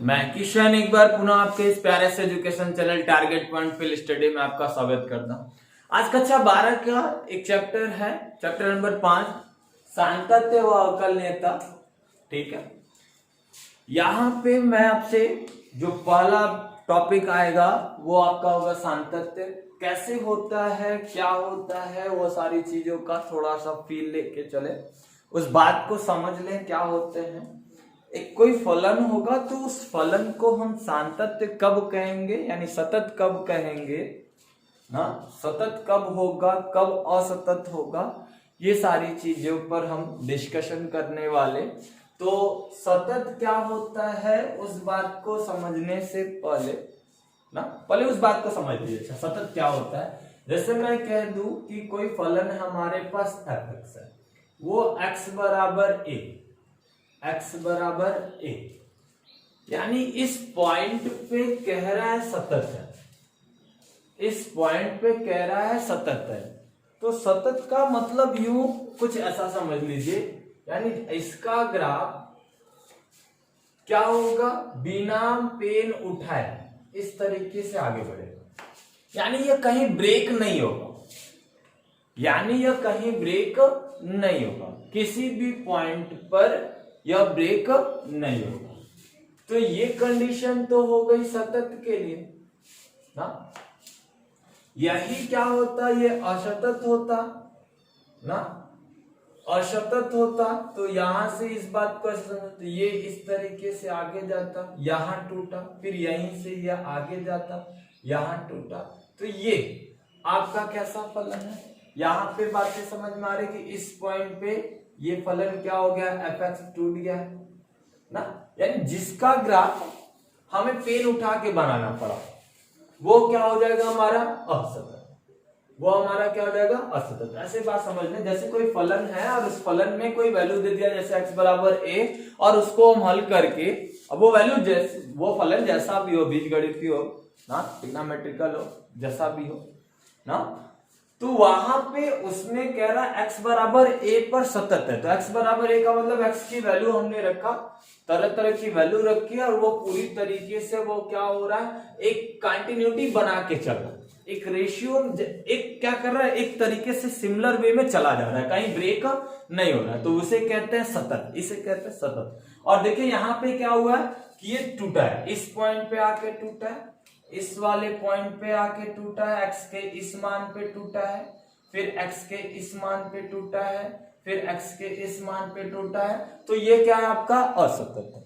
मैं किशन एक बार पुनः आपके इस प्यारे से education channel target point fill study में आपका स्वागत करता हूँ। आज कक्षा 12 का एक चैप्टर है, चैप्टर नंबर 5, सांतत्य व अवकलनीयता। ठीक है, यहाँ पे मैं आपसे जो पहला टॉपिक आएगा वो आपका होगा सांतत्य। कैसे होता है, क्या होता है, वो सारी चीजों का थोड़ा सा फील लेके चले, उस बात को समझ लें क्या होते हैं। एक कोई फलन होगा तो उस फलन को हम सांतत्य कब कहेंगे, यानी सतत कब कहेंगे ना, सतत कब होगा, कब असतत होगा, ये सारी चीजों पर हम डिस्कशन करने वाले। तो सतत क्या होता है उस बात को समझने से पहले उस बात को समझ लीजिए। अच्छा, सतत क्या होता है? जैसे मैं कह दूं कि कोई फलन हमारे पास f(x) है, वो x बराबर a, यानी इस पॉइंट पे कह रहा है सतत है, इस पॉइंट पे कह रहा है सतत है। तो सतत का मतलब यूं कुछ ऐसा समझ लीजिए, यानी इसका ग्राफ क्या होगा, बिना पेन उठाए इस तरीके से आगे बढ़ेगा, यानी यह कहीं ब्रेक नहीं होगा, किसी भी पॉइंट पर यह ब्रेक नहीं होगा। तो ये कंडीशन तो हो गई सतत के लिए ना। यही क्या होता, ये असतत होता ना, असतत होता तो यहां से इस बात को समझते, ये इस तरीके से आगे जाता, यहां टूटा, फिर यहीं से यह आगे जाता, यहां टूटा। तो ये आपका कैसा फलन है, यहां पे बातें समझ में आ रही कि इस पॉइंट पे ये फलन क्या हो गया, f(x) टूट गया है ना। यानी जिसका ग्राफ हमें पेन उठा के बनाना पड़ा वो क्या हो जाएगा, हमारा असतत, वो हमारा क्या हो जाएगा, असतत। ऐसे बात समझ लें, जैसे कोई फलन है और उस फलन में कोई वैल्यू दे दिया, जैसे x बराबर a, और उसको हम हल करके, अब वो वैल्यू जैसे, वो फलन जैसा भी हो, बीजगणितीय हो ना, ट्रिग्नोमेट्रिकल हो, जैसा भी हो ना, तो वहां पे उसमें कह रहा है x बराबर a पर सतत है। तो x बराबर a का मतलब x की वैल्यू हमने रखा, तरह तरह की वैल्यू रखी, और वो पूरी तरीके से वो क्या हो रहा है, एक कंटिन्यूटी बना के चल रहा है, एक रेशियो, एक क्या कर रहा है, एक तरीके से सिमिलर वे में चला जा रहा है, कहीं ब्रेक नहीं हो रहा है, तो उसे कहते हैं सतत, इसे कहते हैं सतत। और देखिए यहाँ पे क्या हुआ है कि ये टूटा है, इस पॉइंट पे आके टूटा है, इस वाले पॉइंट पे आके टूटा है, x के इस मान पे टूटा है, फिर x के इस मान पे टूटा है, फिर x के इस मान पे टूटा है। तो ये क्या है, आपका असतत है,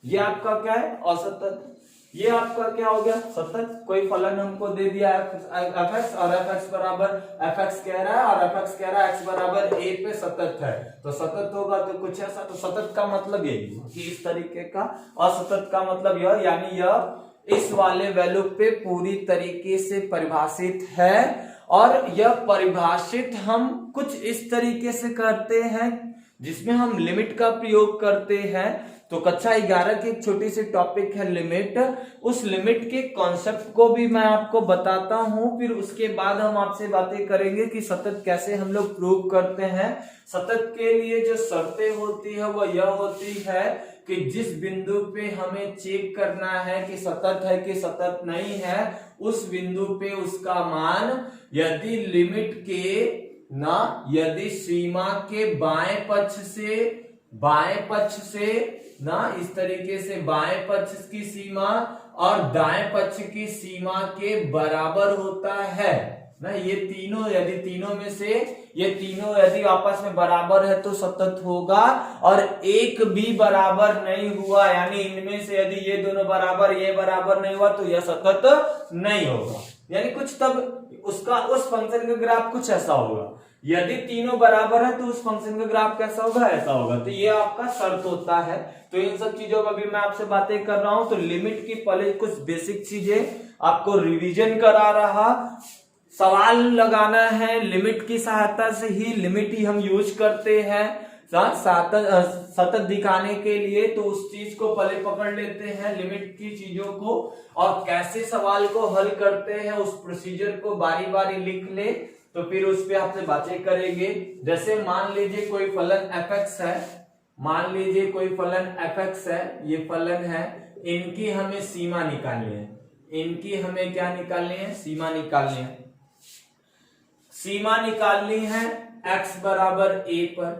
ये आपका क्या है, असतत। ये आपका क्या हो गया, सतत। कोई फलन हमको दे दिया f(x) और f(x) बराबर f(x) कह रहा है और f(x) कह रहा है x बराबर a पे सतत है, तो सतत होगा तो कुछ ऐसा। तो सतत का मतलब यही कि इस तरीके का, असतत का मतलब यह, यानी यह इस वाले वैल्यू पे पूरी तरीके से परिभाषित है। और यह परिभाषित हम कुछ इस तरीके से करते हैं जिसमें हम लिमिट का प्रयोग करते हैं। तो कक्षा 11 की एक छोटी सी टॉपिक है लिमिट, उस लिमिट के कॉन्सेप्ट को भी मैं आपको बताता हूं, फिर उसके बाद हम आपसे बातें करेंगे कि सतत कैसे हम लोग प्रूव करते हैं। सतत के लिए जो शर्तें होती है वो यह होती है कि जिस बिंदु पे हमें चेक करना है कि सतत है कि सतत नहीं है, उस बिंदु पे उसका मान यदि लिमिट के ना, यदि सीमा के बाएं पक्ष से ना, इस तरीके से बाएं पक्ष की सीमा और दाएं पक्ष की सीमा के बराबर होता है ना, ये तीनों, यदि तीनों में से ये तीनों यदि आपस में बराबर है तो सतत होगा, और एक भी बराबर नहीं हुआ, यानी इनमें से यदि ये दोनों बराबर, ये बराबर नहीं हुआ, तो यह सतत नहीं होगा। यानी कुछ तब उसका, उस फंक्शन का ग्राफ कुछ ऐसा होगा, यदि तीनों बराबर है तो उस फंक्शन का ग्राफ कैसा होगा, ऐसा होगा। तो ये आपका शर्त होता है। तो इन सब चीजों पर भी मैं आपसे बातें कर रहा हूं। तो लिमिट की पहले कुछ बेसिक चीजें आपको रिवीजन करा रहा, सवाल लगाना है, लिमिट की सहायता से ही, लिमिट ही हम यूज करते हैं सतत दिखाने के लिए। तो उस चीज को पहले पकड़ लेते हैं, लिमिट की चीजों को, और कैसे सवाल को हल करते हैं उस प्रोसीजर को बारी बारी लिख ले, तो फिर उस पे आपसे बातें करेंगे। जैसे मान लीजिए कोई फलन f(x) है, मान लीजिए कोई फलन fx है, ये फलन है, इनकी हमें सीमा निकालनी है, इनकी हमें क्या निकालनी है, सीमा निकालनी है। सीमा निकालनी है x बराबर a पर,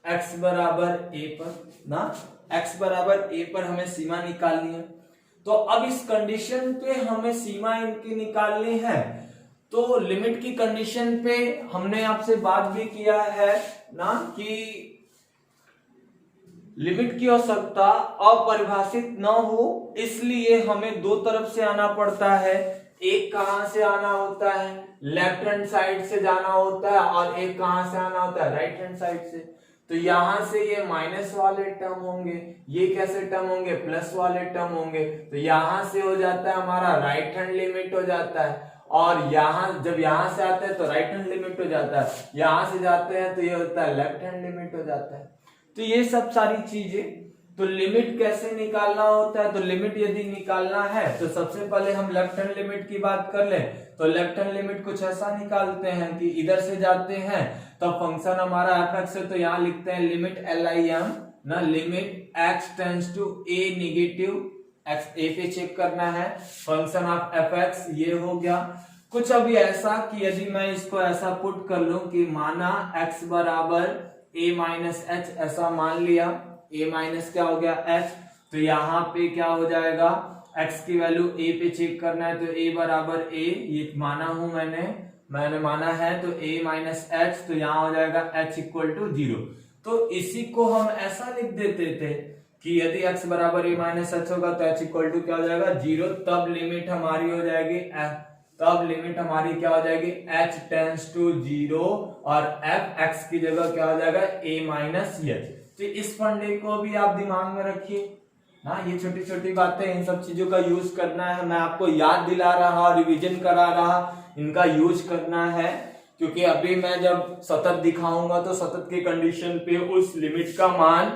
x बराबर a पर ना, x बराबर a पर हमें सीमा निकालनी है। तो अब इस कंडीशन पे हमें सीमा इनकी निकालनी है, तो लिमिट की कंडीशन पे हमने आपसे बात भी किया है ना कि लिमिट की आवश्यकता अपरिभाषित न हो, इसलिए हमें दो तरफ से आना पड़ता है। एक कहां से आना होता है, लेफ्ट हैंड साइड से जाना होता है, और एक कहां से आना होता है, राइट हैंड साइड से। तो यहां से ये माइनस वाले टर्म होंगे, ये कैसे टर्म होंगे, प्लस वाले टर्म होंगे। तो यहां से हो जाता है हमारा राइट हैंड लिमिट हो जाता है, और यहां जब यहां से आते हैं तो राइट हैंड लिमिट हो जाता है, यहां से जाते हैं तो ये होता है लेफ्ट हैंड लिमिट हो जाता है। तो ये सब सारी चीजें, तो लिमिट कैसे निकालना होता है, तो लिमिट यदि निकालना है तो सबसे पहले हम लेफ्ट हैंड लिमिट की बात कर लें। तो लेफ्ट हैंड लिमिट कुछ ऐसा निकालते हैं कि इधर से जाते हैं तो फंक्शन हमारा fx है, तो यहाँ लिखते हैं लिमिट LIM ना, limit x tends to a negative, x a पे चेक करना है, फंक्शन ऑफ fx ये हो गया। कुछ अभी ऐसा कि यदि मैं इसको ऐसा पुट कर लूं कि माना x बराबर a माइनस एच, ऐसा मान लिया, a माइनस क्या हो गया h, तो यहाँ पे क्या हो जाएगा, x की वैल्यू a पे चेक करना है, तो a बराबर a, ये माना हूं मैंने माना है, तो a माइनस एच, तो यहाँ हो जाएगा h इक्वल टू 0। तो इसी को हम ऐसा लिख देते थे कि यदि x बराबर a माइनस एच होगा तो h इक्वल टू क्या हो जाएगा, 0। तब लिमिट हमारी हो जाएगी, तब लिमिट हमारी क्या हो जाएगी, h टेंड्स टू 0, और f x की जगह क्या हो जाएगा, a माइनस एच। तो इस फंडे को भी आप दिमाग में रखिए ना, ये छोटी छोटी बातें, इन सब चीजों का यूज करना है। मैं आपको याद दिला रहा, रिवीजन करा रहा, इनका यूज करना है, क्योंकि अभी मैं जब सतत दिखाऊंगा तो सतत की कंडीशन पे उस लिमिट का मान,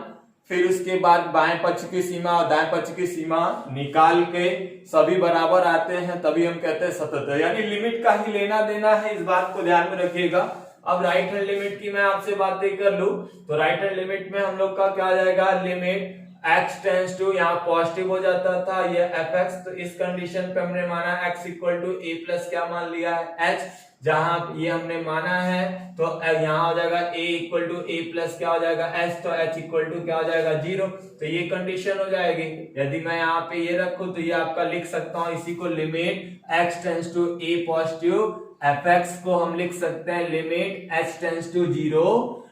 फिर उसके बाद बाएं पक्ष की सीमा और दाएं पक्ष की सीमा निकाल के सभी बराबर आते हैं, तभी हम कहते हैं सतत है, यानी लिमिट का ही लेना देना है, इस बात को ध्यान में रखिएगा। अब राइट हैंड लिमिट की मैं आपसे बातें कर लूं, तो राइट हैंड लिमिट में हम लोग का क्या आ जाएगा, लिमिट x टेंड्स टू, यहाँ पॉजिटिव हो जाता था ये fx, तो इस कंडीशन पे हमने माना x equal to a plus क्या मान लिया है h, जहां ये हमने माना है तो यहाँ हो जाएगा a equal to a plus क्या हो जाएगा h, तो h इक्वल टू क्या हो जाएगा 0। तो ये कंडीशन हो जाएगी। यदि मैं यहाँ पे ये रखूं तो ये आपका लिख सकता हूँ, इसी को limit x tends to a positive, fx को हम लिख सकते हैं लिमिट h टेंड्स टू 0,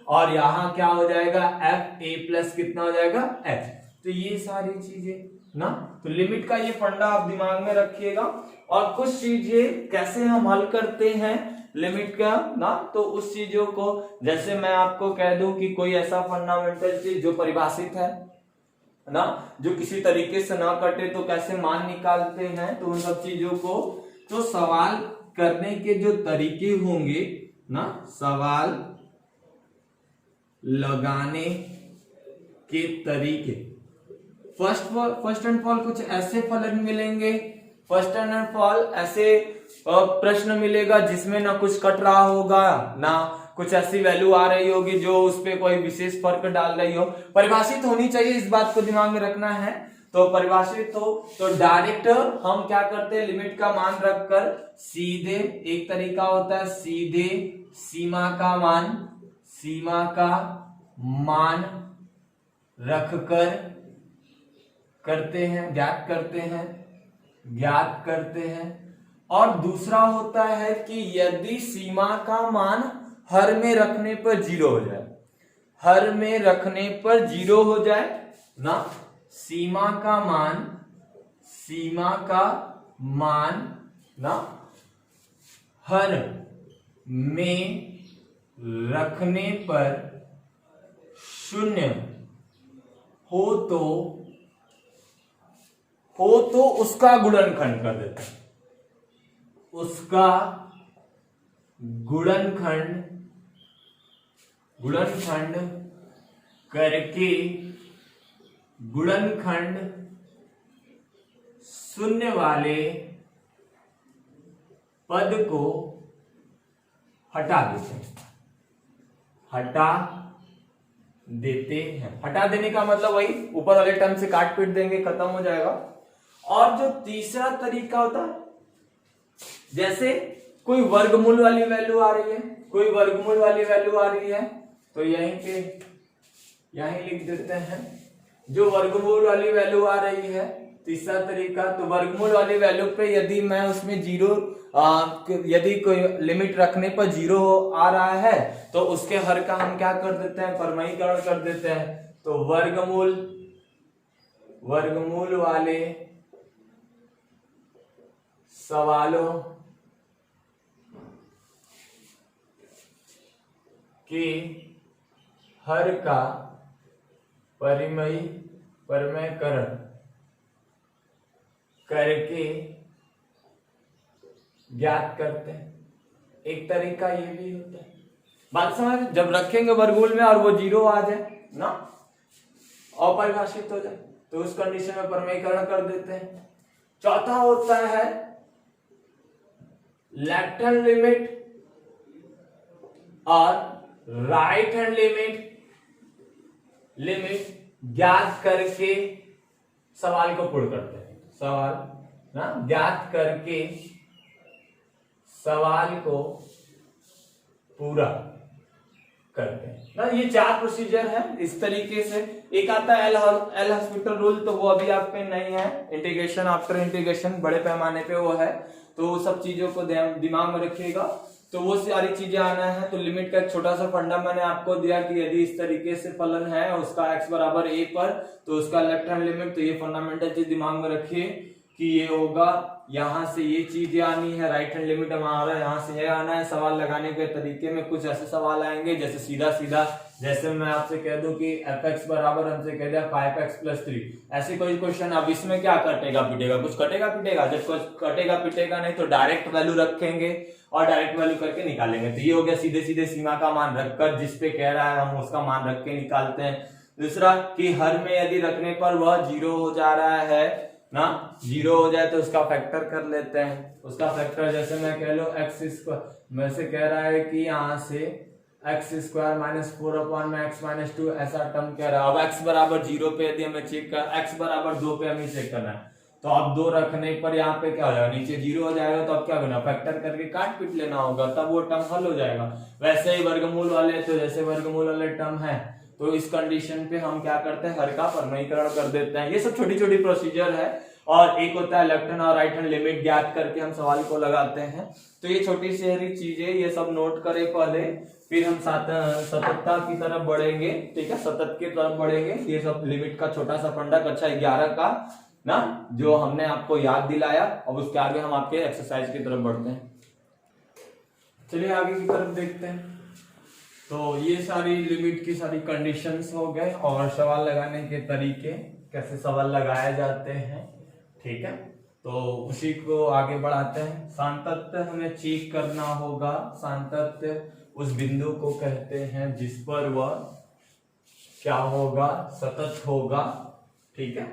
और यहाँ क्या हो जाएगा f a प्लस कितना हो जाएगा h। तो ये सारी चीजें ना, तो लिमिट का ये फंडा आप दिमाग में रखिएगा। और कुछ चीजें कैसे हम हल करते हैं लिमिट का ना, तो उस चीजों को, जैसे मैं आपको कह दूं कि कोई ऐसा फंडामेंटल चीज जो परिभाषित है ना, जो किसी तरीके से ना कटे तो कैसे मान निकालते हैं, तो उन सब चीजों को, तो सवाल करने के जो तरीके होंगे ना, सवाल लगाने के तरीके, फर्स्ट एंड फॉल कुछ ऐसे फलन मिलेंगे, फर्स्ट एंड फॉल ऐसे प्रश्न मिलेगा जिसमें ना कुछ कट रहा होगा, ना कुछ ऐसी वैल्यू आ रही होगी जो उस पे कोई विशेष फर्क डाल रही हो, परिभाषित होनी चाहिए, इस बात को दिमाग में रखना है। तो परिभाषित हो तो डायरेक्ट हम क्या करते हैं, लिमिट का मान रखकर सीधे, एक तरीका होता है सीधे सीमा का मान रखकर करते हैं, ज्ञात करते हैं। और दूसरा होता है कि यदि सीमा का मान हर में रखने पर 0 हो जाए, हर में रखने पर 0 हो जाए ना, सीमा का मान ना हर में रखने पर 0 हो तो उसका गुणनखंड कर देते हैं, उसका गुणनखंड करके गुणनखंड 0 वाले पद को हटा देते हैं, हटा देते हैं। हटा देने का मतलब वही ऊपर वाले टर्म से काट पीट देंगे, खत्म हो जाएगा। और जो तीसरा तरीका होता है, जैसे कोई वर्गमूल वाली वैल्यू आ रही है, कोई वर्गमूल वाली वैल्यू आ रही है, तो यहीं लिख देते हैं जो वर्गमूल वाली वैल्यू आ रही है। तीसरा तरीका, तो वर्गमूल वाली वैल्यू पे यदि मैं उसमें यदि कोई लिमिट रखने पर 0 आ रहा है तो उसके हर का हम क्या कर देते हैं, परमयीकरण कर देते हैं। तो वर्गमूल वाले सवालों के हर का परमयीकरण करके ज्ञात करते हैं। एक तरीका ये भी होता है। बात समझ, जब रखेंगे वर्गमूल में और वो 0 आ जाए ना, अपरिभाषित हो जाए, तो उस कंडीशन में परमयीकरण कर देते हैं। चौथा होता है लेफ्ट हैंड लिमिट और राइट हैंड लिमिट ज्ञात करके सवाल को पूर्ण करते हैं। सवाल ना ज्ञात करके सवाल को पूरा करते हैं ना। ये 4 प्रोसीजर है इस तरीके से। एक आता है एल हॉस्पिटल रूल, तो वो अभी आप पे नहीं है। इंटीग्रेशन आफ्टर इंटीग्रेशन बड़े पैमाने पे वो है, तो वो सब चीजों को दिमाग में रखिएगा। तो वो सारी चीजें आना है। तो लिमिट का एक छोटा सा फंडा मैंने आपको दिया कि यदि इस तरीके से फलन है उसका x बराबर a पर, तो उसका लेफ्ट हैंड लिमिट, तो ये फंडामेंटल चीज दिमाग में रखिए कि ये होगा, यहां से ये चीजें आनी है, राइट हैंड लिमिट हमारा यहां से ये आना है। सवाल लगाने के तरीके में कुछ ऐसे सवाल आएंगे जैसे सीधा सीधा, जैसे मैं आपसे कह दूं कि fx बराबर हमसे कह दिया 5x + 3, ऐसे कोई क्वेश्चन। अब इसमें क्या कटेगा पिटेगा, कुछ कटेगा पिटेगा? जब कुछ कटेगा पिटेगा नहीं तो डायरेक्ट वैल्यू रखेंगे और डायरेक्ट वैल्यू करके निकालेंगे। तो ये हो गया सीधे सीधे सीमा का मान रखकर, जिसपे कह रहा है हम उसका मान रख के निकालते हैं। दूसरा कि हर में यदि रखने पर वह 0 हो जा रहा है ना, 0 हो जाए तो उसका फैक्टर कर लेते हैं। उसका फैक्टर जैसे मैं कह लो x², मैं से कह रहा है कि यहाँ से x² - 4/x - 2 ऐसा टर्म कह रहा है। अब x बराबर 0 पे यदि हमें चेक कर, x बराबर 2 पे हमें चेक करना है, तो अब 2 रखने पर यहाँ पे क्या हो जाएगा, नीचे 0 हो जाएगा। तो अब क्या करना, फैक्टर करके काट पीट लेना होगा, तब वो टर्म हल हो जाएगा। वैसे ही वर्गमूल वाले, तो जैसे वर्गमूल वाले टर्म है तो इस कंडीशन पे हम क्या करते हैं, हर का परमयीकरण कर देते हैं। ये सब छोटी छोटी प्रोसीजर है। और एक होता है लेफ्ट हैंड और राइट हैंड लिमिट ज्ञात करके हम सवाल को लगाते हैं। तो ये छोटी सी चीजें, ये सब नोट करें पहले, फिर हम सततता की तरफ बढ़ेंगे। ठीक है, सतत की तरफ बढ़ेंगे। ये सब लिमिट का छोटा सा फंडा कक्षा 11 का ना, जो हमने आपको याद दिलाया। अब उसके आगे हम आपके एक्सरसाइज की तरफ बढ़ते हैं। चलिए आगे की तरफ देखते हैं। तो ये सारी लिमिट की सारी कंडीशंस हो गए और सवाल लगाने के तरीके, कैसे सवाल लगाए जाते हैं। ठीक है, तो उसी को आगे बढ़ाते हैं। सातत्य हमें चेक करना होगा। सातत्य उस बिंदु को कहते हैं जिस पर वह क्या होगा, सतत होगा। ठीक है,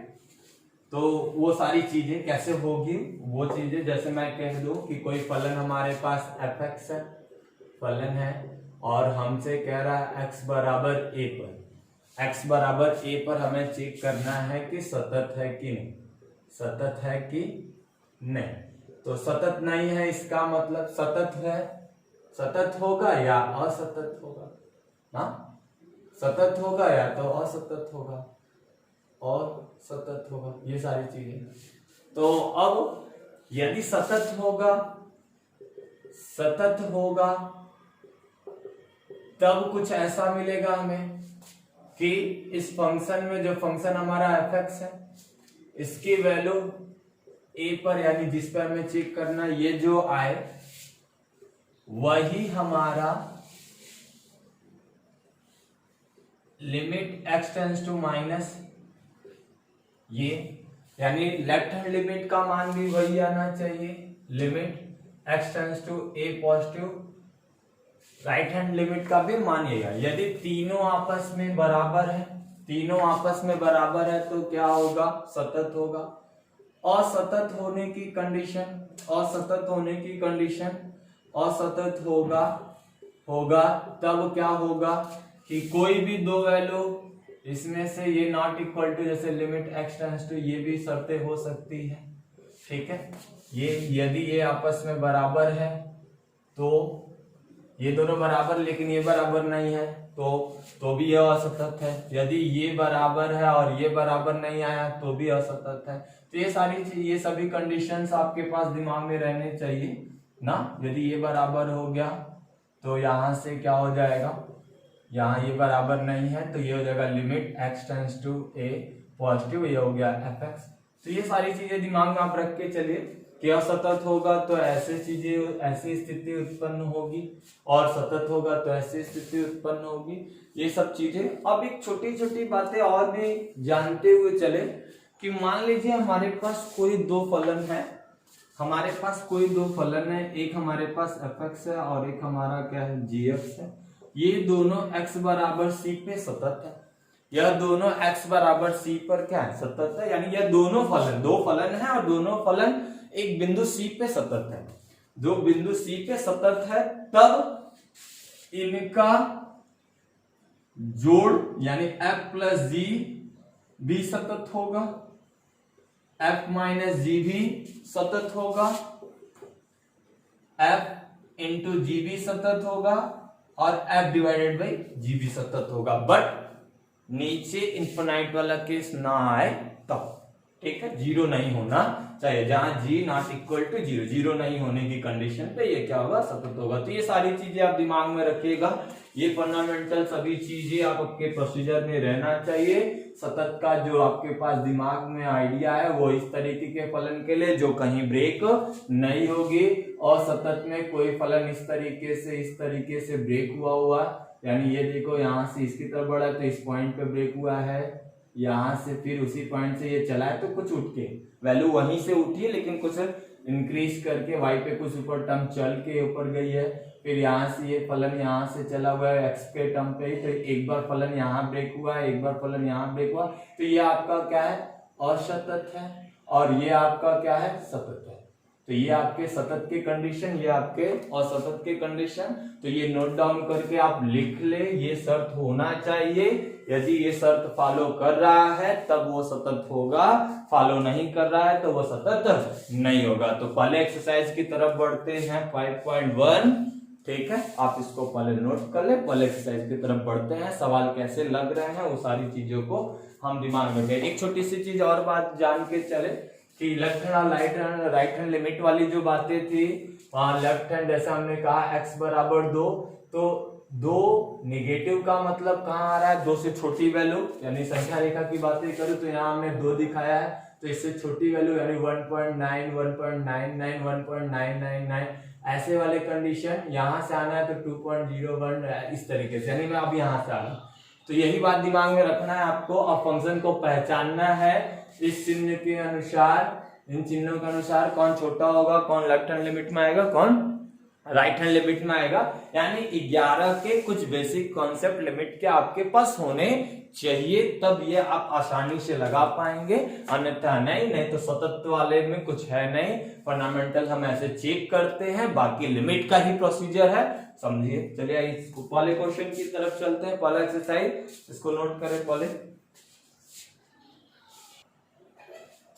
तो वो सारी चीजें कैसे होगी, वो चीजें जैसे मैं कह दूं कि कोई फलन हमारे पास fx है, फलन है, और हमसे कह रहा है x बराबर a पर। x बराबर a पर हमें चेक करना है कि सतत है कि नहीं, सतत है कि नहीं। तो सतत नहीं है इसका मतलब सतत है, सतत होगा या असतत होगा ना, सतत होगा या तो असतत होगा और सतत होगा, ये सारी चीजें। तो अब यदि सतत होगा तब कुछ ऐसा मिलेगा हमें कि इस फंक्शन में, जो फंक्शन हमारा fx है, इसकी वैल्यू a पर, यानी जिस पर हमें चेक करना, ये जो आए वही हमारा limit x tends to minus ये, यानी लेफ्ट हैंड लिमिट का मान भी वही आना चाहिए, limit x tends to a positive. Right hand limit का भी मान यही है। यदि तीनों आपस में बराबर है, तीनों आपस में बराबर है तो क्या होगा, सतत होगा। असतत होने की कंडीशन, असतत होने की कंडीशन, असतत होगा तब क्या होगा कि कोई भी दो वैल्यू इसमें से ये नॉट इक्वल टू, जैसे लिमिट x टेंड्स टू, ये भी शर्तें हो सकती है, ठीक है। ये यदि ये आपस में बराबर है तो ये दोनों बराबर, लेकिन ये बराबर नहीं है तो भी यह असतत है। यदि ये बराबर है और ये बराबर नहीं आया तो भी असतत है। तो ये सारी चीज, ये सभी कंडीशंस आपके पास दिमाग में रहने चाहिए ना। यदि ये बराबर हो गया तो यहां से क्या हो जाएगा, यहाँ ये बराबर नहीं है तो ये हो जाएगा limit x tends to a positive, ये हो गया fx। तो ये सारी चीजें दिमाग में आप रख के चलिए कि असतत होगा तो ऐसी चीजें, ऐसी स्थिति उत्पन्न होगी, और सतत होगा तो ऐसी स्थिति उत्पन्न होगी। ये सब चीजें अब एक छोटी छोटी बातें और भी जानते हुए चले कि मान लीजिए हमारे पास कोई दो फलन है, हमारे पास कोई दो फलन है, एक हमारे पास fx है और एक हमारा क्या है gx है। ये दोनों x बराबर c पे सतत है, यह दोनों x बराबर c पर क्या है सतत है। यानी यह दोनों फलन, दो फलन है और दोनों फलन एक बिंदु c पे सतत है। जो बिंदु c पे सतत है तब इनका जोड़ यानी f प्लस जी भी सतत होगा, f माइनस जी भी सतत होगा, f इंटू जी भी सतत होगा और f डिवाइडेड बाई जी भी सतत होगा। बट नीचे इन्फिनाइट वाला केस ना आए तब, ठीक है, जीरो नहीं होना चाहिए। जहां g not equal to zero, zero नहीं होने की कंडीशन पे ये क्या होगा सतत होगा। तो ये सारी चीजें आप दिमाग में रखिएगा, ये फंडामेंटल सभी चीजें आपके प्रोसीजर में रहना चाहिए। सतत का जो आपके पास दिमाग में आइडिया है वो इस तरीके के फलन के लिए जो कहीं ब्रेक नहीं होगी, और सतत में कोई फलन इस तरीके से ब्रेक हुआ, यानी ये देखो यहाँ से इसकी तरफ बढ़ा तो इस पॉइंट पे ब्रेक हुआ है, यहाँ से फिर उसी पॉइंट से ये चला है तो कुछ उठ के वैल्यू वहीं से उठी है लेकिन कुछ इंक्रीज करके y पे कुछ ऊपर टर्म चल के ऊपर गई है। फिर यहाँ से ये फलन यहाँ से चला हुआ है x के टर्म पे, तो एक बार फलन यहाँ ब्रेक हुआ है, एक बार फलन यहाँ ब्रेक हुआ, तो ये आपका क्या है असतत है और ये आपका क्या है सतत है। तो ये आपके सतत के कंडीशन, ये आपके असतत के कंडीशन। तो ये नोट डाउन करके आप लिख ले, ये शर्त होना चाहिए। यदि ये शर्त फॉलो कर रहा है तब वो सतत होगा, फॉलो नहीं कर रहा है तो वो सतत नहीं होगा। तो पहले एक्सरसाइज की तरफ बढ़ते हैं 5.1, ठीक है, आप इसको पहले नोट कर ले। पहले एक्सरसाइज की तरफ बढ़ते हैं, सवाल कैसे लग रहे हैं वो सारी चीजों को हम दिमाग में रखें। एक छोटी सी चीज और बात जान के चले कि लेफ्ट हैंड और राइट हैंड लिमिट वाली जो बातें थी, वहां लेफ्ट हैंड जैसे हमने कहा x बराबर 2, तो 2 निगेटिव का मतलब कहाँ आ रहा है, 2 से छोटी वैल्यू, यानी संख्या रेखा की बातें करूं तो यहाँ हमने 2 दिखाया है, तो इससे छोटी वैल्यू यानी 1.9, 1.99, 1.999 ऐसे वाले कंडीशन। यहाँ से आना है तो 2.01 इस तरीके से, यानी मैं अब यहाँ से आ रहा हूँ। तो यही बात दिमाग में रखना है आपको, और फंक्शन को पहचानना है इस चिन्ह के अनुसार, इन चिन्हों के अनुसार कौन छोटा होगा, कौन लेफ्ट हैंड लिमिट में आएगा, कौन राइट हैंड लिमिट में आएगा। यानी 11 के कुछ बेसिक कॉन्सेप्ट लिमिट के आपके पास होने चाहिए, तब ये आप आसानी से लगा पाएंगे, अन्यथा नहीं तो सतत वाले में कुछ है नहीं। फंडामेंटल हम ऐसे चेक करते हैं, बाकी लिमिट का ही प्रोसीजर है, समझिए। चलिए इसको पहले क्वेश्चन की तरफ चलते हैं, पहला एक्सरसाइज, इसको नोट करें पहले।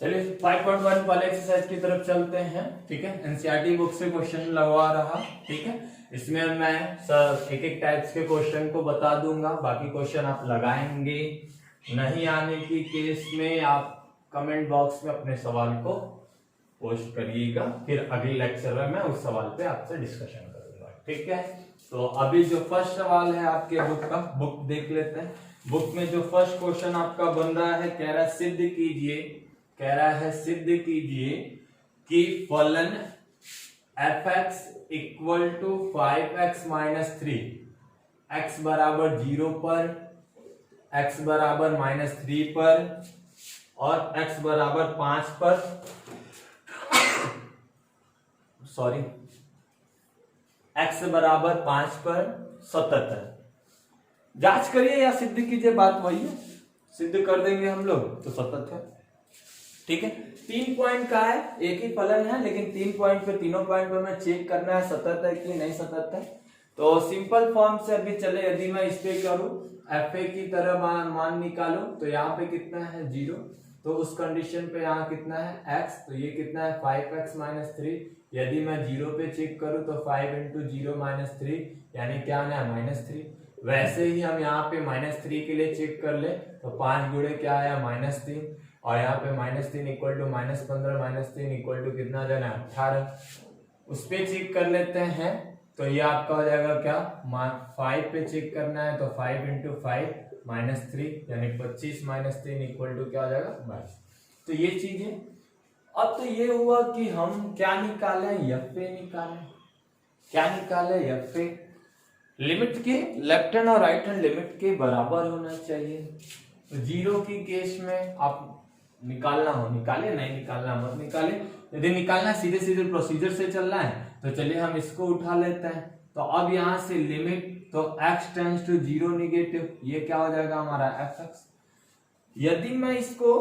चलिए 5.1 वाले एक्सरसाइज की तरफ चलते हैं, ठीक है। एनसीईआरटी बुक से क्वेश्चन लगवा रहा, ठीक है। इसमें मैं सब एक टाइप्स के क्वेश्चन को बता दूंगा, बाकी क्वेश्चन आप लगाएंगे। नहीं आने की केस में आप कमेंट बॉक्स में अपने सवाल को पोस्ट करिएगा, फिर अगले लेक्चर में मैं उस सवाल पे आपसे डिस्कशन करूंगा, ठीक है। तो अभी जो फर्स्ट सवाल है आपके बुक का, बुक देख लेते हैं। बुक में जो फर्स्ट क्वेश्चन आपका बन रहा है, कह रहा है सिद्ध कीजिए कि फलन fx equal to 5x minus 3, x बराबर 0 पर, x बराबर -3 पर और x बराबर 5 पर, सॉरी x बराबर 5 पर सतत है। जांच करिए या सिद्ध कीजिए, बात वही है, सिद्ध कर देंगे हम लोग तो सतत है, ठीक है। 3 पॉइंट का है, एक ही फलन है लेकिन 3 पॉइंट पे, तीनों पॉइंट पे मैं चेक करना है सतत है कि नहीं सतत है। तो सिंपल फॉर्म से अभी चले, यदि मैं इस पे करूं एफ ए की तरह मान निकालो तो यहाँ पे कितना है 0, तो उस कंडीशन पे यहाँ कितना है x, तो ये कितना है 5x माइनस 3। यदि मैं 0 पे चेक करूँ तो 5 इंटू 0 माइनस 3 यानी क्या आना है -3। वैसे ही हम यहाँ पे -3 के लिए चेक कर ले तो 5 गुणे क्या आया -3, और यहाँ पे -3 इक्वल टू -15 -3 इक्वल टू कितना जाना है 18। उस पे चेक कर लेते हैं तो ये आपका हो जाएगा क्या 5 पे चेक करना है तो 5 इंटू 5 -3 यानी 25 -3 इक्वल टू क्या हो जाएगा 22। तो ये चीजें अब तो ये हुआ कि हम क्या निकाले एफ ए निकाले, क्या निकाले एफ ए लिमिट के लेफ्ट हैंड और राइट हैंड लिमिट के बराबर होना चाहिए। तो 0 की केस में आप निकालना हो निकाले, नहीं निकालना मत निकाले। यदि निकालना सीधे सीधे प्रोसीजर से चलना है तो चलिए हम इसको उठा लेते हैं। तो अब यहां से लिमिट तो x टेंड्स टू 0 निगेटिव, ये क्या हो जाएगा हमारा fx। यदि मैं इसको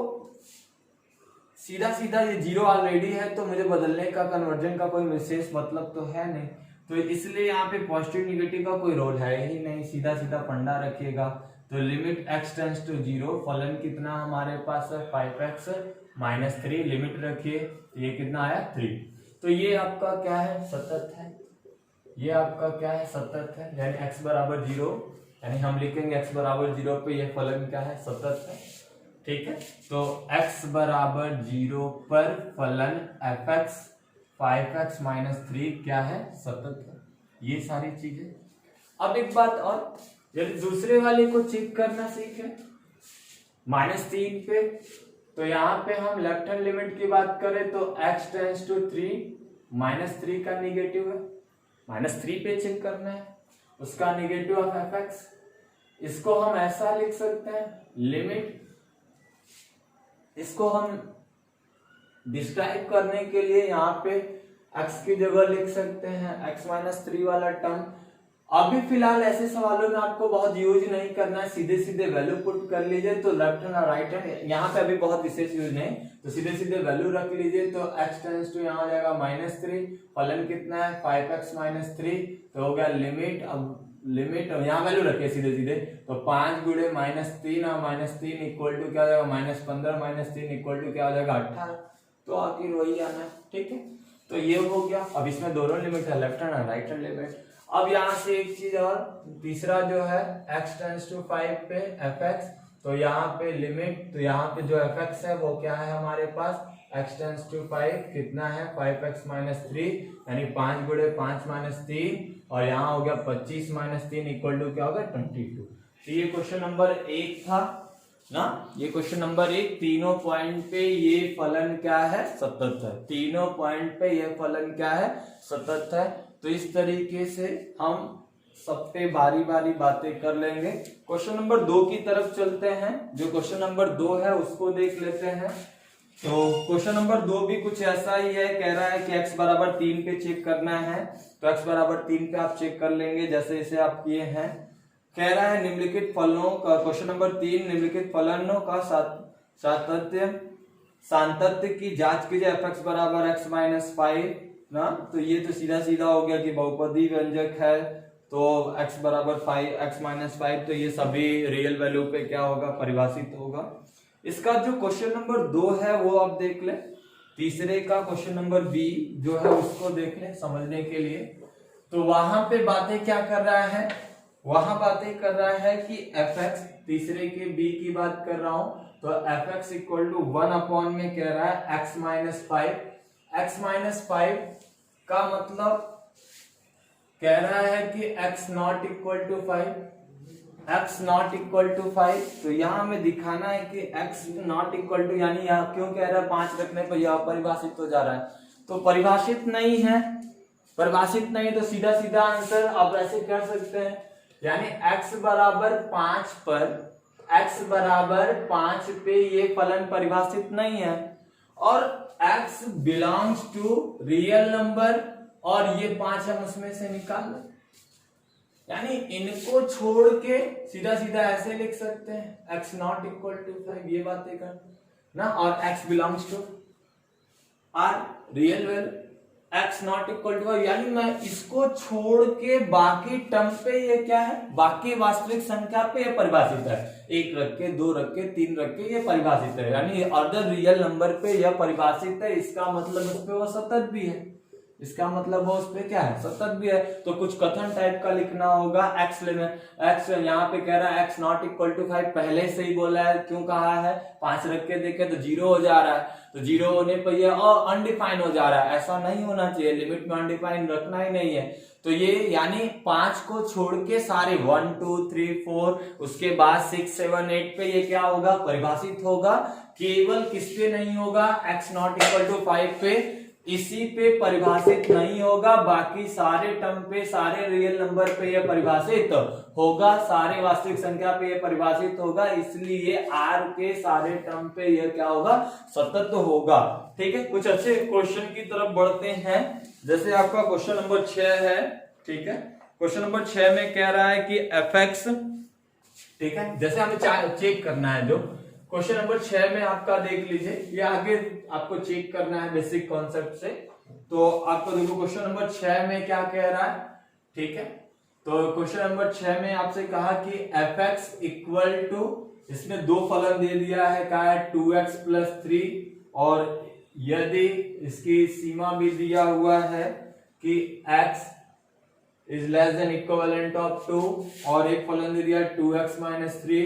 सीधा सीधा ये 0 ऑलरेडी है तो मुझे बदलने का कन्वर्जन का कोई विशेष मतलब तो है नहीं, तो इसलिए यहाँ पे पॉजिटिव निगेटिव का कोई रोल है ही नहीं, सीधा सीधा फंडा रखिएगा। तो लिमिट x टेंड्स टू 0, फलन कितना हमारे पास है 5x माइनस 3, लिमिट रखिए ये कितना आया 3। तो ये आपका क्या है सतत है, ये आपका क्या है सतत है, यानी x बराबर 0, यानी हम लिखेंगे x बराबर 0 पे ये फलन क्या है सतत है। ठीक है, तो x बराबर 0 पर फलन fx 5x माइनस 3 क्या है सतत है। ये सारी चीजें। अब एक बात और, यदि दूसरे वाले को चेक करना सीखे -3 पे, तो यहाँ पे हम लेफ्ट हैंड लिमिट की बात करें तो x टेंड्स टू 3, -3 का निगेटिव है, -3 पे चेक करना है उसका निगेटिव ऑफ fx। इसको हम ऐसा लिख सकते हैं लिमिट, इसको हम डिस्क्राइब करने के लिए यहाँ पे x की जगह लिख सकते हैं x माइनस 3 वाला टर्म। अभी फिलहाल ऐसे सवालों में आपको बहुत यूज नहीं करना है, सीधे सीधे वैल्यू पुट कर लीजिए। तो लेफ्ट हैंड और राइट हैंड यहाँ पे अभी बहुत विशेष यूज नहीं, तो सीधे सीधे वैल्यू रख लीजिए। तो x टेंड्स टू यहाँ हो जाएगा -3, फलन कितना है 5x माइनस 3, तो हो गया लिमिट। अब लिमिट यहाँ वैल्यू रखिए सीधे सीधे, तो 5 गुणे -3 और -3 इक्वल टू क्या हो जाएगा -15 -3 इक्वल टू क्या हो जाएगा 18। तो आखिर वही आना है। ठीक है, तो ये हो गया। अब इसमें दोनों लिमिट है, लेफ्ट हैंड और राइट हैंड लिमिट। अब यहाँ से एक चीज और, तीसरा जो है x टेंड्स टू 5 पे fx, तो यहाँ पे लिमिट, तो यहाँ पे जो fx है वो क्या है हमारे पास x टेंड्स टू 5 कितना है 5x माइनस 3, यानी 5 गुणे 5 माइनस 3, और यहाँ हो गया 25 माइनस 3 इक्वल टू क्या होगा 22। तो ये क्वेश्चन नंबर 1 था ना, ये क्वेश्चन नंबर 1। तीनों पॉइंट पे ये फलन क्या है सतत है, तीनों पॉइंट पे ये फलन क्या है सतत है। तो इस तरीके से हम सब पे बारी बारी बातें कर लेंगे। क्वेश्चन नंबर 2 की तरफ चलते हैं। जो क्वेश्चन नंबर 2 है उसको देख लेते हैं। तो क्वेश्चन नंबर 2 भी कुछ ऐसा ही है, कह रहा है कि x बराबर 3 पे चेक करना है। तो x बराबर 3 पे आप चेक कर लेंगे जैसे इसे आप किए हैं। कह रहा है निम्नलिखित फलनों का, क्वेश्चन नंबर 3, निम्नलिखित फलनों का सातत्य की जांच कीजिए। fx बराबर x माइनस 5 ना, तो ये तो सीधा सीधा हो गया कि बहुपदी व्यंजक है, तो x बराबर 5 x माइनस 5, तो ये सभी रियल वैल्यू पे क्या होगा परिभाषित होगा। इसका जो क्वेश्चन नंबर 2 है वो आप देख ले। तीसरे का क्वेश्चन नंबर बी जो है उसको देख ले समझने के लिए। तो वहां पे बातें क्या कर रहा है, वहां बातें कर रहा है कि fx, तीसरे के बी की बात कर रहा हूं, तो fx इक्वल टू 1 में कह रहा है x माइनस 5। x माइनस 5 का मतलब कह रहा है कि x not equal to 5, x not equal to 5। तो यहां हमें दिखाना है कि x नॉट इक्वल टू, यानी यहाँ क्यों कह रहा है 5 रखने पर यह परिभाषित हो जा रहा है, तो परिभाषित नहीं है, परिभाषित नहीं तो सीधा सीधा आंसर आप ऐसे कर सकते हैं, यानी x बराबर 5 पर, x बराबर 5 पे ये फलन परिभाषित नहीं है, और x belongs to real number, और ये 5 हम उसमें से निकाल लो, यानी इनको छोड़ के सीधा सीधा ऐसे लिख सकते हैं x नॉट इक्वल टू 5, ये बातें कर ना, और x belongs to R real value, x not equal to 5, यानी मैं इसको छोड़ के बाकी टर्म पे ये क्या है, बाकी वास्तविक संख्या पे ये परिभाषित है। 1 रख के, 2 रख के, 3 रख के ये परिभाषित है, यानी अदर रियल नंबर पे यह परिभाषित है। इसका मतलब उस पे वो सतत भी है, इसका मतलब वो उस पे क्या है, सतत भी है। तो कुछ कथन टाइप का लिखना होगा। x लेना, x यहाँ पे कह रहा है x नॉट इक्वल टू 5, पहले से ही बोला है, क्यों कहा है, 5 रख के देखे तो 0 हो जा रहा है, तो 0 होने पर ये अनडिफाइन हो जा रहा है। ऐसा नहीं होना चाहिए, लिमिट में अनडिफाइन रखना ही नहीं है। तो ये यानी 5 को छोड़ के सारे 1 2 3 4 उसके बाद 6 7 8 पे ये क्या होगा, परिभाषित होगा। केवल किस पे नहीं होगा, x नॉट इक्वल टू 5 पे, इसी पे परिभाषित नहीं होगा, बाकी सारे टर्म पे, सारे रियल नंबर पे यह परिभाषित होगा, सारे वास्तविक संख्या पे यह परिभाषित होगा। इसलिए r के सारे टर्म पे यह क्या होगा, सतत होगा। ठीक है, कुछ अच्छे क्वेश्चन की तरफ बढ़ते हैं। जैसे आपका क्वेश्चन नंबर 6 है। ठीक है, क्वेश्चन नंबर 6 में कह रहा है कि fx, ठीक है, जैसे हमें चेक करना है, जो क्वेश्चन नंबर 6 में आपका देख लीजिए, ये आगे आपको चेक करना है बेसिक कॉन्सेप्ट से। तो आपको देखो क्वेश्चन नंबर 6 में क्या कह रहा है। ठीक है, तो क्वेश्चन नंबर 6 में आपसे कहा कि fx इक्वल टू, इसमें दो फलन दे दिया है, क्या है, 2x प्लस 3, और यदि इसकी सीमा भी दिया हुआ है कि x is less than equivalent of 2, और एक फलन दे दिया 2x माइनस 3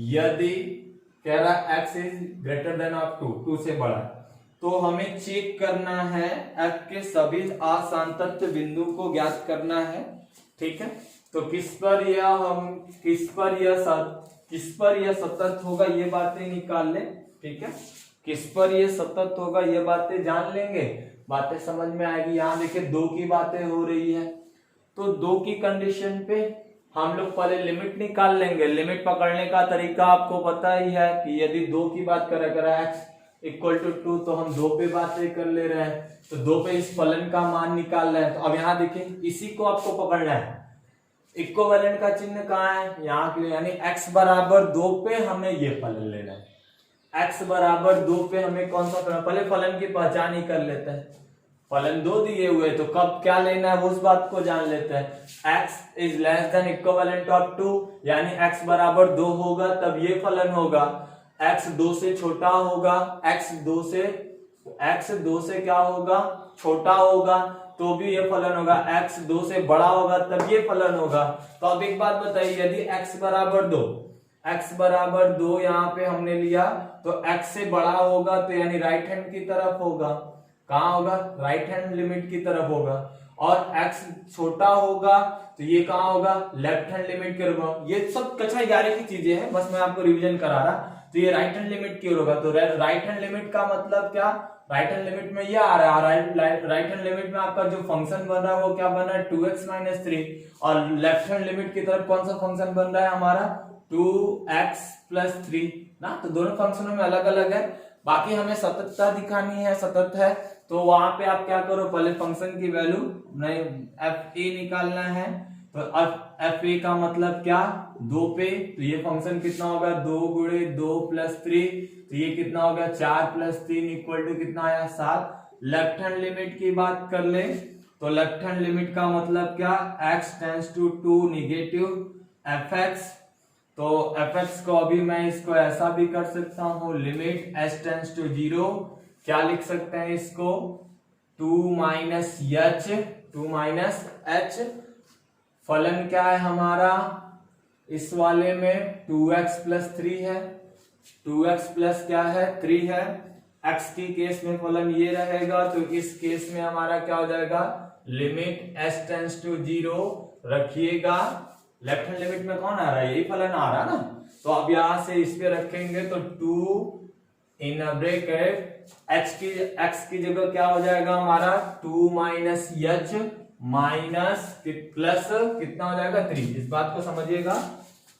यदि कह रहा है x is greater than of 2 से बड़ा। तो हमें चेक करना है f के सभी असांतत्य बिंदु को ज्ञात करना है। ठीक है, तो किस पर यह सतत होगा ये बातें निकाल ले। ठीक है, किस पर यह सतत होगा ये बातें जान लेंगे, बातें समझ में आएगी। यहां देखिए 2 की बातें हो रही है, तो 2 की कंडीशन पे हम लोग पहले लिमिट निकाल लेंगे। लिमिट पकड़ने का तरीका आपको पता ही है कि यदि 2 की बात करें x इक्वल टू 2, तो हम 2 पे बातें कर ले रहे हैं, तो 2 पे इस फलन का मान निकाल रहे हैं। तो अब यहाँ देखिए इसी को आपको पकड़ना है, इक्विवेलेंट का चिन्ह कहाँ है, यहाँ पे, यानी x बराबर 2 पे हमें ये फलन लेना है। x बराबर 2 पे हमें कौन सा फलन, पहले फलन की पहचान ही कर लेते हैं। फलन 2 दिए हुए, तो कब क्या लेना है वो उस बात को जान लेते हैं। x is less than equivalent of 2, यानी x बराबर 2 होगा तब ये फलन होगा। x 2 से छोटा होगा, x 2 से क्या होगा, छोटा होगा, तो भी ये फलन होगा। x 2 से बड़ा होगा तब ये फलन होगा। तो अब एक बात बताइए, यदि x बराबर 2 यहाँ पे हमने लिया, तो x से बड़ा होगा तो यानी राइट हैंड की तरफ होगा। कहाँ होगा, राइट हैंड लिमिट की तरफ होगा। और x छोटा होगा तो ये कहाँ होगा, लेफ्ट हैंड लिमिट की तरफ। ये सब कक्षा 11 की चीजें हैं, बस मैं आपको रिवीजन करा रहा। तो ये राइट हैंड लिमिट की ओर होगा। तो राइट हैंड लिमिट का मतलब क्या, राइट हैंड लिमिट में ये आ रहा है, राइट हैंड लिमिट में आपका जो फंक्शन बन रहा है वो क्या बन रहा है, 2x माइनस 3, और लेफ्ट हैंड लिमिट की तरफ कौन सा फंक्शन बन रहा है हमारा, 2x प्लस 3 ना। तो दोनों फंक्शनों में अलग अलग है। बाकी हमें सततता दिखानी है, सतत है, तो वहां पे आप क्या करो, पहले फंक्शन की वैल्यू नहीं fa निकालना है। तो अब fa का मतलब क्या, 2 पे, तो ये फंक्शन कितना होगा, 2 गुणे 2 प्लस 3, तो ये कितना होगा, 4 प्लस 3 इक्वल टू कितना आया, 7। लेफ्ट हैंड लिमिट की बात कर ले, तो लेफ्ट हैंड लिमिट का मतलब क्या, x tends to 2 negative fx। तो fx को अभी मैं इसको ऐसा भी कर सकता हूं, लिमिट s टेंड्स टू 0, क्या लिख सकते हैं इसको, 2 माइनस h। फलन क्या है हमारा, इस वाले में 2x प्लस 3 है, 2x प्लस क्या है, 3 है। x की केस में फलन ये रहेगा, तो इस केस में हमारा क्या हो जाएगा, लिमिट s टेंड्स टू 0 रखिएगा। लेफ्ट हैंड लिमिट में कौन आ रहा है, यही फलन आ रहा है ना। तो अब यहां से इस पे रखेंगे तो 2 इन ब्रैकेट x की जगह क्या हो जाएगा हमारा, 2 माइनस h माइनस प्लस कितना हो जाएगा, 3। इस बात को समझिएगा।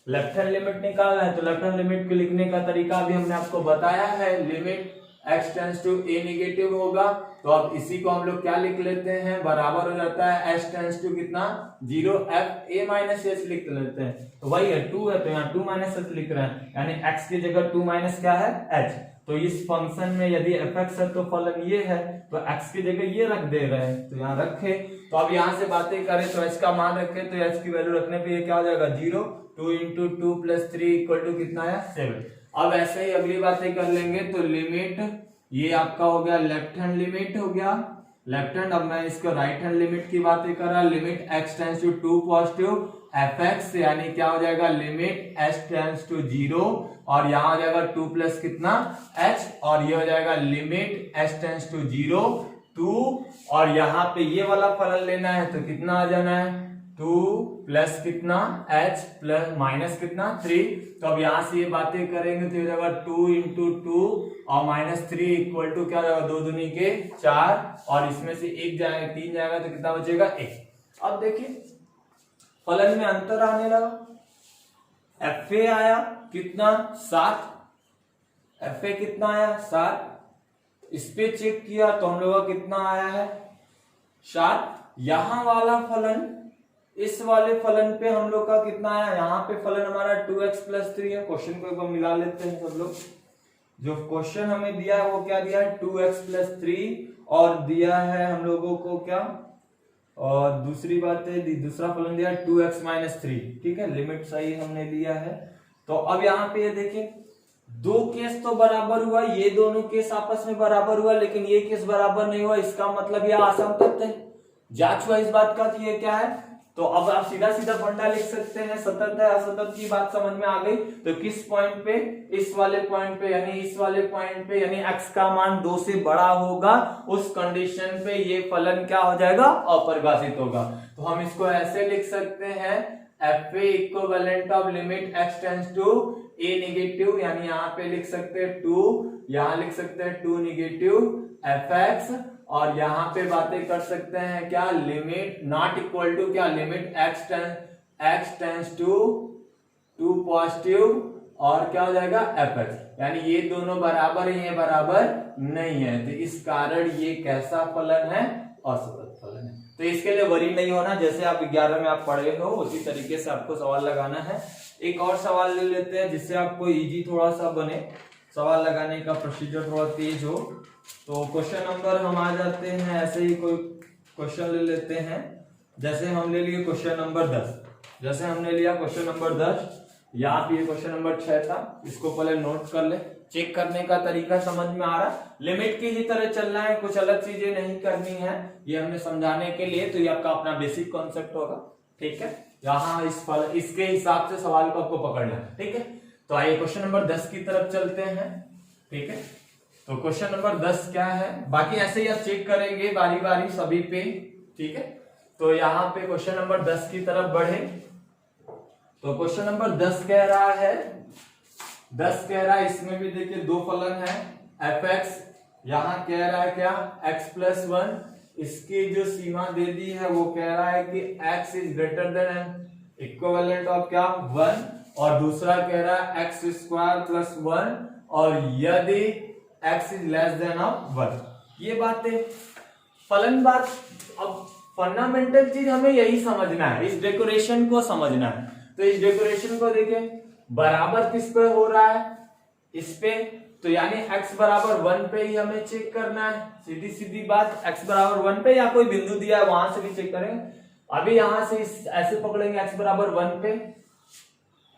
लेफ्ट हैंड लिमिट निकालना है, तो लेफ्ट हैंड लिमिट को लिखने का तरीका भी हमने आपको बताया है। Limit x tends to a negative होगा, तो अब इसी को हम लोग क्या लिख लेते हैं, बराबर हो जाता है h टेंड्स टू कितना, 0 f a माइनस h लिख लेते हैं। तो वही है 2 है, तो यहाँ 2 माइनस h लिख रहे हैं, यानी x की जगह 2 माइनस क्या है, h। तो इस फंक्शन में यदि fx है तो फलन ये है, तो x की जगह ये रख दे रहे हैं, तो यहाँ रखे। तो अब यहाँ से बातें करें तो h का मान रखे, तो h की वैल्यू रखने पे ये क्या हो जाएगा 0, 2 इंटू 2 प्लस 3 इक्वल टू कितना है 7। अब ऐसे ही अगली बातें कर लेंगे, तो लिमिट ये आपका हो गया लेफ्ट हैंड लिमिट हो गया, लेफ्ट हैंड। अब मैं इसको राइट हैंड लिमिट की बातें कर रहा, limit x tends to 2 positive fx, यानी क्या हो जाएगा लिमिट h टेंड्स टू 0, और यहाँ हो जाएगा 2 प्लस कितना h, और ये हो जाएगा लिमिट h टेंड्स टू 0 2, और यहाँ पे ये वाला फलन लेना है तो कितना आ जाना है 2 प्लस कितना h प्लस माइनस कितना 3। तो अब यहाँ से ये बातें करेंगे तो ये जाएगा 2 इंटू 2 और माइनस 3 इक्वल टू क्या जाएगा 2 दूनी के 4, और इसमें से 1 जाएगा 3 जाएगा तो कितना बचेगा 1। अब देखिए फलन में अंतर आने लगा, fa आया कितना 7, fa कितना आया 7, इस पे चेक किया तो हम लोग का कितना आया है 7। यहां वाला फलन इस वाले फलन पे हम लोग का कितना आया, यहाँ पे फलन हमारा 2x प्लस 3 है। क्वेश्चन को एक बार मिला लेते हैं सब लोग। जो क्वेश्चन हमें दिया है वो क्या दिया है 2x प्लस 3, और दिया है हम लोगों को क्या, और दूसरी बात है दूसरा फलन दिया है 2x माइनस 3, ठीक है, लिमिट सही हमने लिया है। तो अब यहाँ पे ये देखिए दो केस तो बराबर हुआ, ये दोनों केस आपस में बराबर हुआ, लेकिन ये केस बराबर नहीं हुआ, इसका मतलब यह असमतत्व है। जांच हुआ इस बात का कि ये क्या है, तो अब आप सीधा सीधा फंडा लिख सकते हैं, सतत है असतत की बात समझ में आ गई। तो किस पॉइंट पे, इस वाले पॉइंट पे, यानी इस वाले पॉइंट पे, यानी x का मान 2 से बड़ा होगा, उस कंडीशन पे ये फलन क्या हो जाएगा अपरिभाषित होगा। तो हम इसको ऐसे लिख सकते हैं fa equivalent of limit x tends to a negative, यानी यहाँ पे लिख सकते हैं 2, यहाँ लिख सकते हैं 2 नेगेटिव fx, और यहाँ पे बातें कर सकते हैं क्या लिमिट नॉट इक्वल टू क्या limit x tends to 2 positive, और क्या हो जाएगा fx, यानी ये दोनों बराबर है, ये बराबर नहीं है, तो इस कारण ये कैसा फलन है असतत फलन है। तो इसके लिए वरी नहीं होना, जैसे आप 11 में आप पढ़े हो उसी तरीके से आपको सवाल लगाना है। एक और सवाल ले लेते हैं जिससे आपको इजी थोड़ा सा बने, सवाल लगाने का प्रोसीजर थोड़ा तेज हो। तो क्वेश्चन नंबर हम आ जाते हैं, ऐसे ही कोई क्वेश्चन ले लेते हैं, जैसे हम ले लिए क्वेश्चन नंबर 10। जैसे हमने लिया क्वेश्चन नंबर 10, यहाँ पे क्वेश्चन नंबर 6 था, इसको पहले नोट कर ले। चेक करने का तरीका समझ में आ रहा, लिमिट की ही तरह चलना है, कुछ अलग चीजें नहीं करनी है, ये हमने समझाने के लिए, तो ये आपका अपना बेसिक कॉन्सेप्ट होगा, ठीक है। यहाँ इसके हिसाब से सवाल को आपको पकड़ना है, ठीक है। तो आइए क्वेश्चन नंबर 10 की तरफ चलते हैं, ठीक है। तो क्वेश्चन नंबर 10 क्या है, बाकी ऐसे ही आप चेक करेंगे बारी बारी सभी पे, ठीक है। तो यहाँ पे क्वेश्चन नंबर 10 की तरफ बढ़े, तो क्वेश्चन नंबर 10 कह रहा है, 10 कह रहा है, इसमें भी देखिए दो फलन है fx, यहाँ कह रहा है क्या x प्लस 1, इसकी जो सीमा दे दी है वो कह रहा है कि x is greater than equivalent of क्या 1, और दूसरा कह रहा है x स्क्वायर प्लस 1, और यदि x is less than of 1। ये बातें फलन बात, अब फंडामेंटल चीज हमें यही समझना है, इस डेकोरेशन को समझना है। तो इस डेकोरेशन को देखें, बराबर किस पे हो रहा है, इस पे, तो यानी x बराबर 1 पे ही हमें चेक करना है, सीधी सीधी बात, x बराबर 1 पे, या कोई बिंदु दिया है वहां से भी चेक करेंगे। अभी यहां से ऐसे पकड़ेंगे x बराबर 1 पे,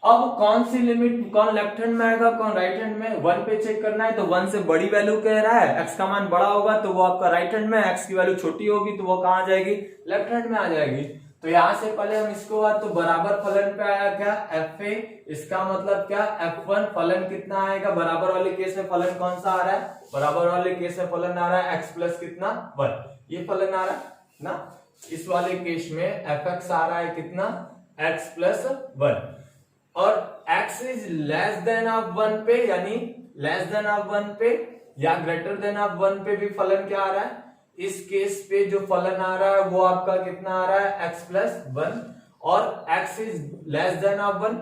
अब कौन सी लिमिट, कौन लेफ्ट हैंड में आएगा कौन राइट हैंड में, 1 पे चेक करना है। तो 1 से बड़ी वैल्यू कह रहा है, x का मान बड़ा होगा तो वो आपका राइट हैंड में, x की वैल्यू छोटी होगी तो वो कहां आ जाएगी, लेफ्ट हैंड में आ जाएगी। तो यहां से पहले हम इसको तो बराबर फलन पे आया क्या fa, इसका मतलब क्या f1 फलन कितना आएगा, बराबर वाले केस में फलन कौन सा आ रहा है, बराबर वाले केस में फलन आ रहा है x प्लस कितना 1, ये फलन आ रहा है ना। इस वाले केस में fx आ रहा है कितना x प्लस 1, और x is less than of 1 पे, यानी लेस देन ऑफ 1 पे या ग्रेटर देन ऑफ 1 पे भी फलन क्या आ रहा है, इस केस पे जो फलन आ रहा है वो आपका कितना आ रहा है x प्लस 1, और x is less than of 1,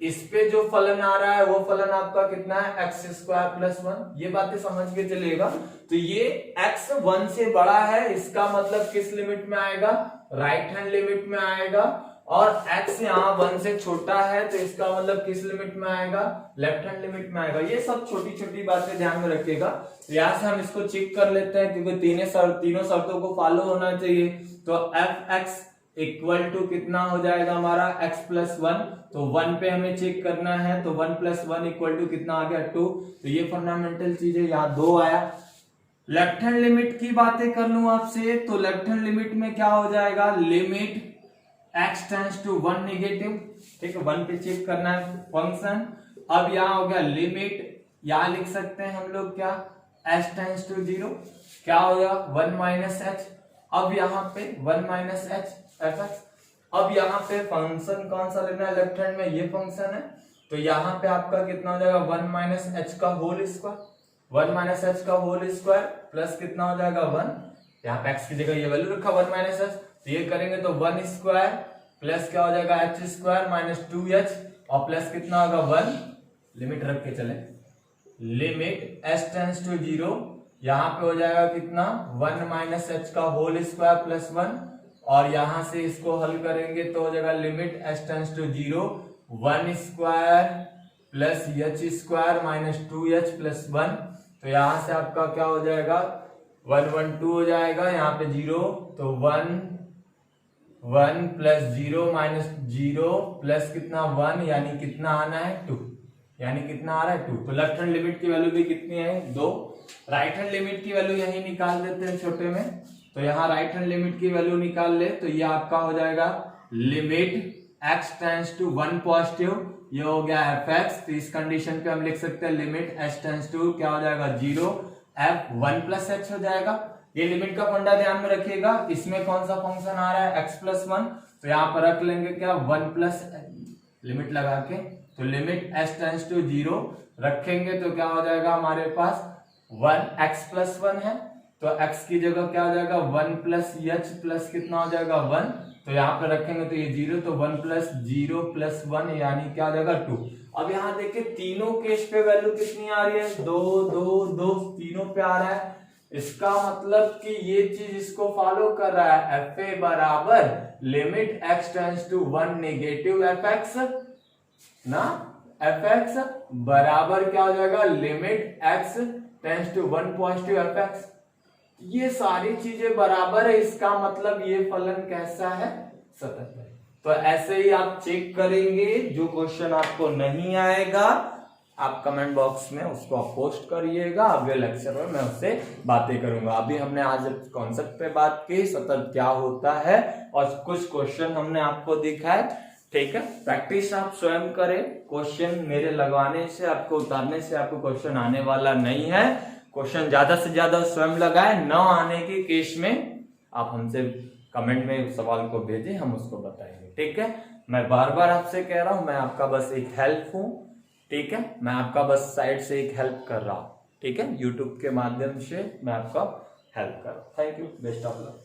इस पे जो फलन आ रहा है वो फलन आपका कितना है x स्क्वायर प्लस 1। ये बातें समझ के चलेगा। तो ये x 1 से बड़ा है, इसका मतलब किस लिमिट में आएगा, राइट हैंड लिमिट में आएगा, और x यहाँ 1 से छोटा है तो इसका मतलब किस लिमिट में आएगा, लेफ्ट हैंड लिमिट में आएगा। ये सब छोटी छोटी बातें ध्यान में रखिएगा। तो यहाँ से हम इसको चेक कर लेते हैं क्योंकि तीनों शर्तों को फॉलो होना चाहिए। तो एफ एक्स इक्वल टू कितना हो जाएगा हमारा x प्लस 1, तो 1 पे हमें चेक करना है, तो 1 प्लस 1 इक्वल टू कितना आ गया 2। तो ये फंडामेंटल चीज है, यहाँ 2 आया। लेफ्ट हैंड लिमिट की बातें कर लूं आपसे, तो लेफ्ट हैंड लिमिट में क्या हो जाएगा, limit x tends to 1 negative, ठीक है, 1 पे चेक करना है फंक्शन। अब यहाँ हो गया लिमिट, यहाँ लिख सकते हैं हम लोग क्या, h टेंड्स टू 0, क्या हो गया 1 माइनस एच। अब यहाँ पे 1 माइनस एच एफ एक्स। अब यहाँ पे फंक्शन कौन सा लेना है, लेफ्ट हैंड में ये फंक्शन है, तो यहाँ पे आपका कितना हो जाएगा 1 माइनस एच का होल स्क्वायर, 1 माइनस एच का होल स्क्वायर प्लस कितना हो जाएगा 1, यहाँ पे एक्स की जगह ये वैल्यू रखा 1 माइनस एच, तो ये करेंगे तो 1 स्क्वायर प्लस क्या हो जाएगा एच स्क्वायर माइनस 2h और प्लस कितना होगा 1, लिमिट रख के चले, लिमिट h टेंड्स टू 0, यहाँ पे हो जाएगा कितना 1 माइनस एच का होल स्क्वायर प्लस 1, और यहां से इसको हल करेंगे तो हो जाएगा limit h tends to 0, 1 square plus h square minus 2h plus 1, तो यहां से आपका क्या हो जाएगा 1 1 2 हो जाएगा, यहाँ पे 0, तो 1 1 प्लस 0 माइनस 0 प्लस कितना 1, यानी कितना आना है 2, यानी कितना आ रहा है 2। तो लेफ्ट हैंड लिमिट की वैल्यू भी कितनी है 2। राइट हैंड लिमिट की वैल्यू यही निकाल देते हैं छोटे में, तो यहाँ राइट हैंड लिमिट की वैल्यू निकाल ले, तो ये आपका हो जाएगा limit x tends to 1 positive, ये हो गया एफ एक्स। तो इस कंडीशन पे हम लिख सकते हैं लिमिट h टेंड्स टू क्या हो जाएगा 0, f 1 प्लस h हो जाएगा। ये लिमिट का फंडा ध्यान में रखिएगा, इसमें कौन सा फंक्शन आ रहा है x प्लस 1, तो यहाँ पर रख लेंगे क्या 1 प्लस लिमिट लगा के, तो लिमिट h टेंड्स टू 0 रखेंगे तो क्या हो जाएगा हमारे पास 1 x प्लस 1 है, तो x की जगह क्या हो जाएगा 1 प्लस h प्लस कितना हो जाएगा 1, तो यहाँ पे रखेंगे तो ये 0, तो 1 प्लस 0 प्लस 1 यानी क्या हो जाएगा 2। अब यहाँ देखिए तीनों केस पे वैल्यू कितनी आ रही है 2 2 2, तीनों पे आ रहा है, इसका मतलब कि ये चीज इसको फॉलो कर रहा है। एफ ए बराबर limit x tends to 1 negative F X ना, एफ एक्स बराबर क्या हो जाएगा limit x tends to 1 positive F X. ये सारी चीजें बराबर है, इसका मतलब ये फलन कैसा है सतत है। तो ऐसे ही आप चेक करेंगे, जो क्वेश्चन आपको नहीं आएगा आप कमेंट बॉक्स में उसको आप पोस्ट करिएगा, अगले लेक्चर में मैं उससे बातें करूंगा। अभी हमने आज कॉन्सेप्ट पे बात की सतत क्या होता है और कुछ क्वेश्चन हमने आपको दिखाए, ठीक है। प्रैक्टिस आप स्वयं करें, क्वेश्चन मेरे लगवाने से आपको उतारने से आपको क्वेश्चन आने वाला नहीं है। क्वेश्चन ज्यादा से ज्यादा स्वयं लगाए, न आने के केस में आप हमसे कमेंट में सवाल को भेजें, हम उसको बताएंगे, ठीक है। मैं बार बार आपसे कह रहा हूं, मैं आपका बस एक हेल्प हूं, ठीक है, मैं आपका बस साइड से एक हेल्प कर रहा हूं, ठीक है, यूट्यूब के माध्यम से मैं आपका हेल्प कर रहा हूं। Thank you, best of luck.